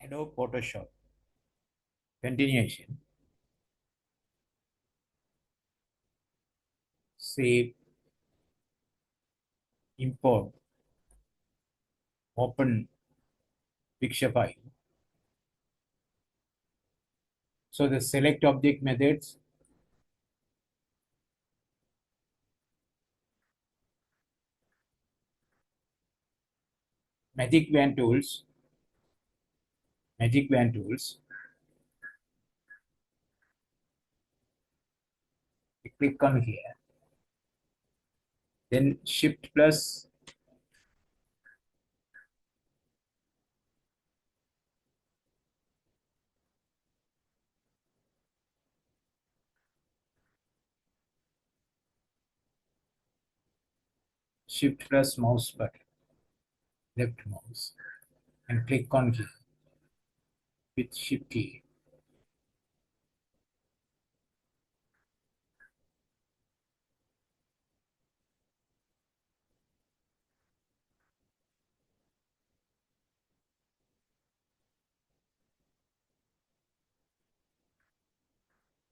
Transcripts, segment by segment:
Adobe Photoshop. Continuation. Save, import, open picture file. So the select object methods, magic wand tools, magic wand tools. You click on here. Then Shift plus Shift plus mouse button, left mouse, and click on here with Shift key.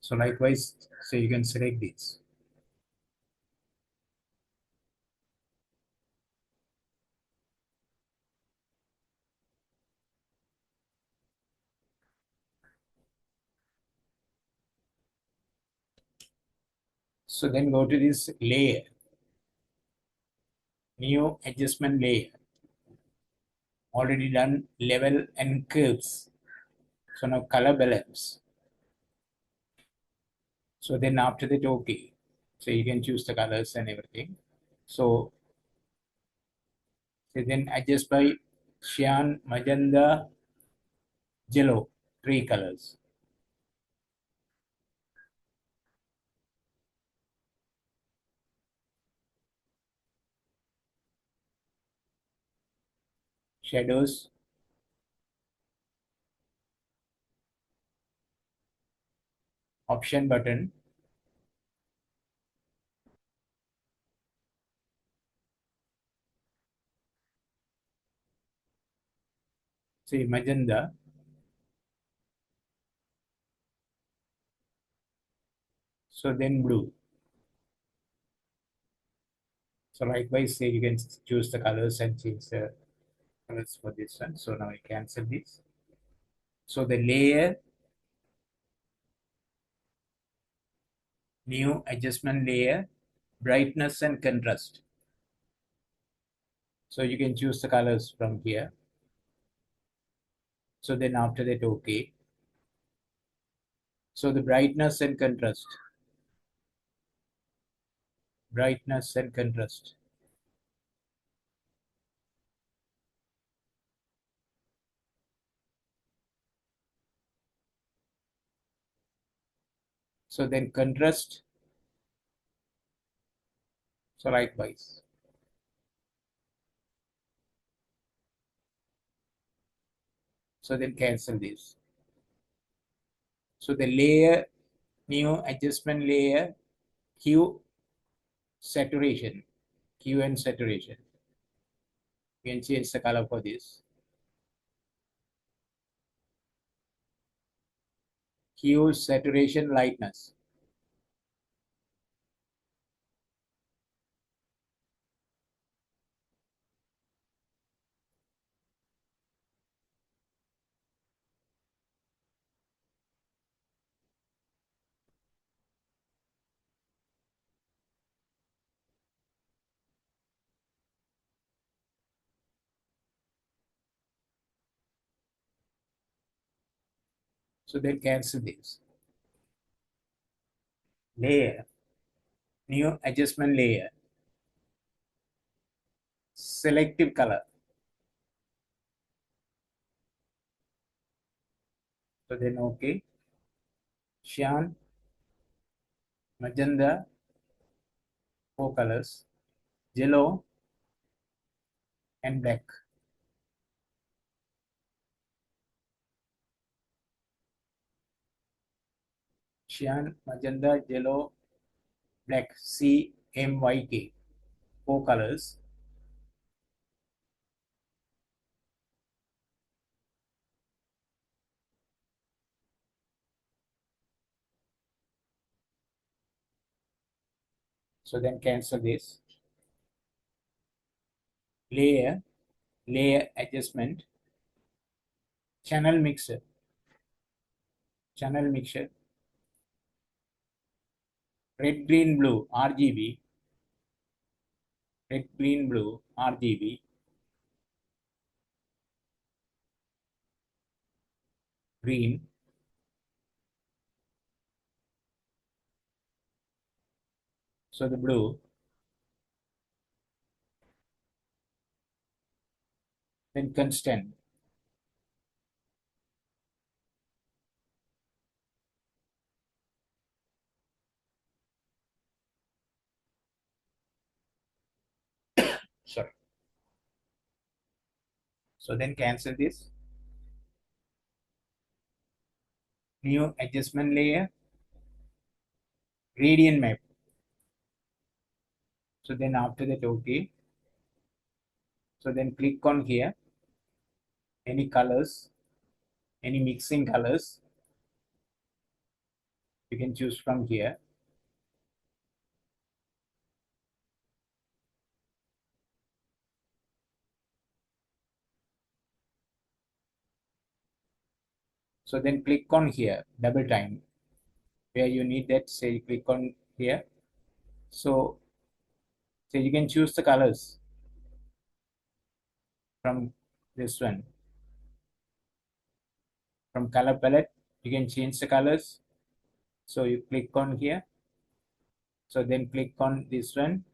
So likewise, so you can select this. So then go to this layer, new adjustment layer. Already done level and curves. So now color balance. So then after that, okay. So you can choose the colors and everything. So then adjust by cyan, magenta, yellow, three colors. Shadows, option button, say magenta, so then blue. So likewise, say you can choose the colors and change the colors for this one. So now I cancel this. So the layer, new adjustment layer, brightness and contrast. So you can choose the colors from here. So then after that, okay. So the brightness and contrast. Brightness and contrast. So then contrast. So likewise. So then cancel this. So the layer, new adjustment layer, hue, saturation, hue and saturation. You can change the color for this. Hue, saturation, lightness. So then cancel this. Layer, new adjustment layer, selective color. So then okay. Cyan, magenta, four colors, yellow and black. Cyan, magenta, yellow, black. CMYK, four colors. So then cancel this. Layer, layer adjustment, channel mixer, channel mixer, red, green, blue, RGB, red, green, blue, RGB, green, so the blue, then constant. Sorry. So then cancel this. New adjustment layer, gradient map. So then after that, okay. So then click on here, any colors, any mixing colors, you can choose from here. So then click on here, double time, where you need that, say click on here. So you can choose the colors from this one. From color palette, you can change the colors. So you click on here. So then click on this one.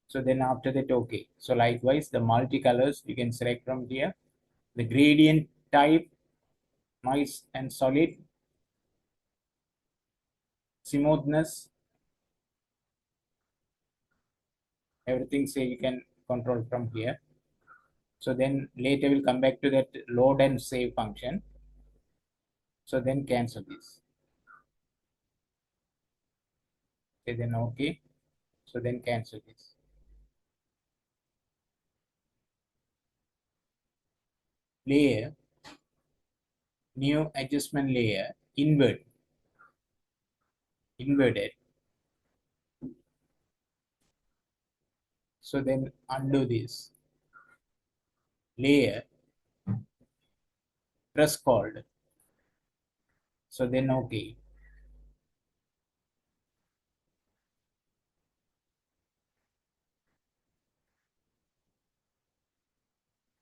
So then after that, okay. So likewise, the multicolors you can select from here. The gradient type, noise and solid, smoothness, everything say you can control from here. So then later we'll come back to that load and save function. So then cancel this. Okay, then okay. So then cancel this. Layer, new adjustment layer, inverted. So then undo this. Layer, press called. So then okay.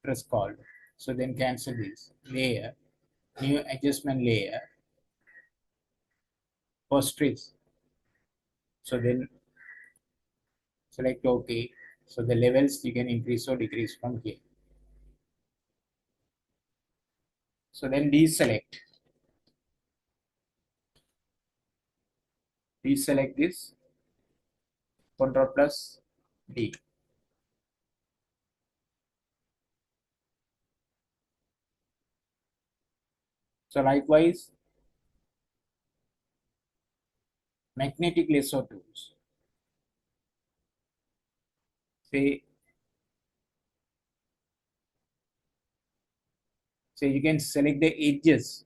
Press called. So then cancel this. Layer, new adjustment layer, posterize. So then select OK. So the levels you can increase or decrease from here. So then deselect this, Ctrl plus D. So likewise, magnetic lasso tools. Say, you can select the edges.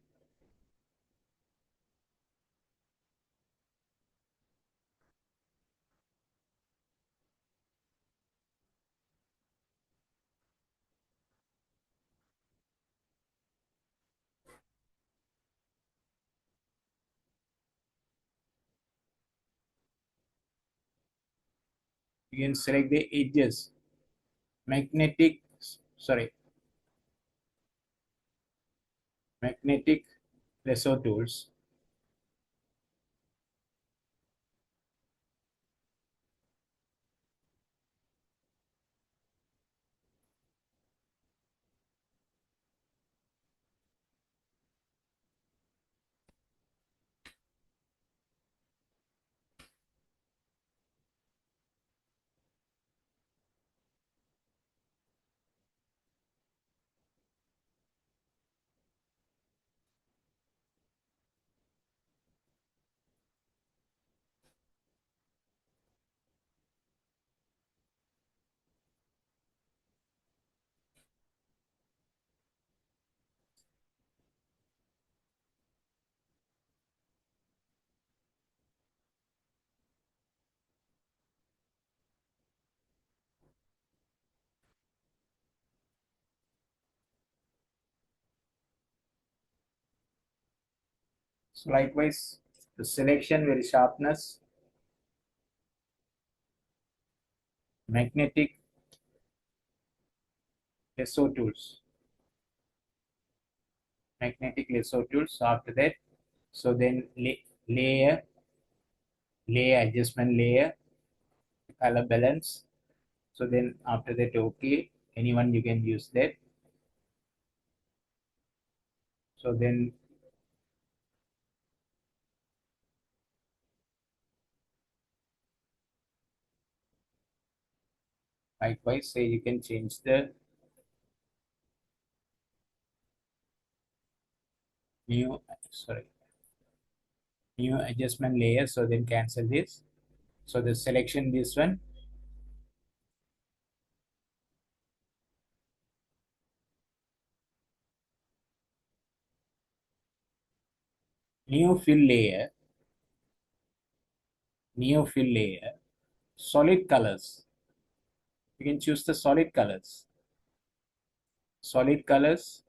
You can select the edges. Magnetic, sorry, magnetic lasso tools. So likewise, the selection very sharpness, magnetic lasso tools, magnetic lasso tools. After that, so then layer, layer adjustment layer, color balance. So then after that, okay, anyone you can use that. So then likewise, say you can change the new, sorry, new adjustment layer. So then cancel this. So the selection this one, new fill layer, new fill layer, solid colors. You can choose the solid colors. Solid colors,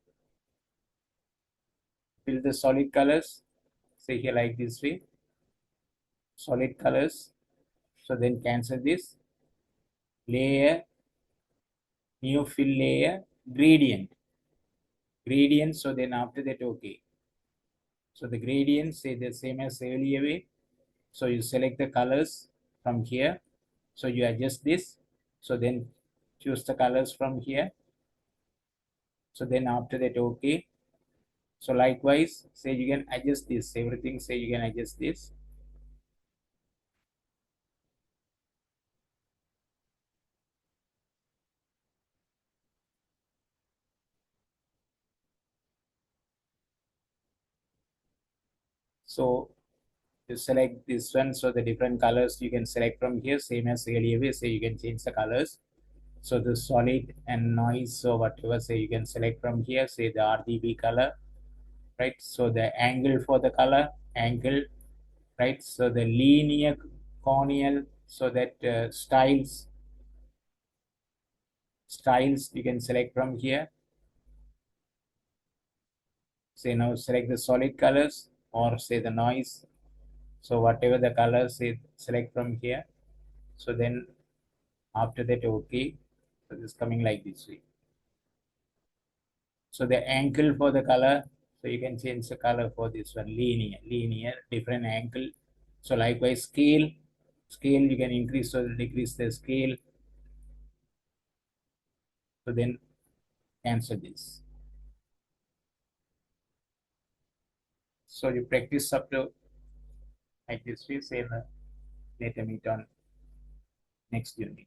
fill the solid colors. Say here like this way, solid colors. So then cancel this layer, new fill layer, gradient, gradient. So then after that, okay. So the gradient say the same as earlier way. So you select the colors from here. So you adjust this. So then choose the colors from here. So then after that, okay. So likewise, say you can adjust this, everything say you can adjust this. So you select this one. So the different colors you can select from here, same as earlier way, say you can change the colors. So the solid and noise, so whatever, say you can select from here, say the RGB color, right? So the angle for the color, angle, right? So the linear, corneal, so that styles you can select from here. Say now select the solid colors or say the noise. So whatever the colors, say select from here. So then after that, okay. So this coming like this way. So the angle for the color, so you can change the color for this one, linear, different angle. So likewise scale you can increase or decrease the scale. So then answer this. So you practice up to like this way, say later meet on next unit.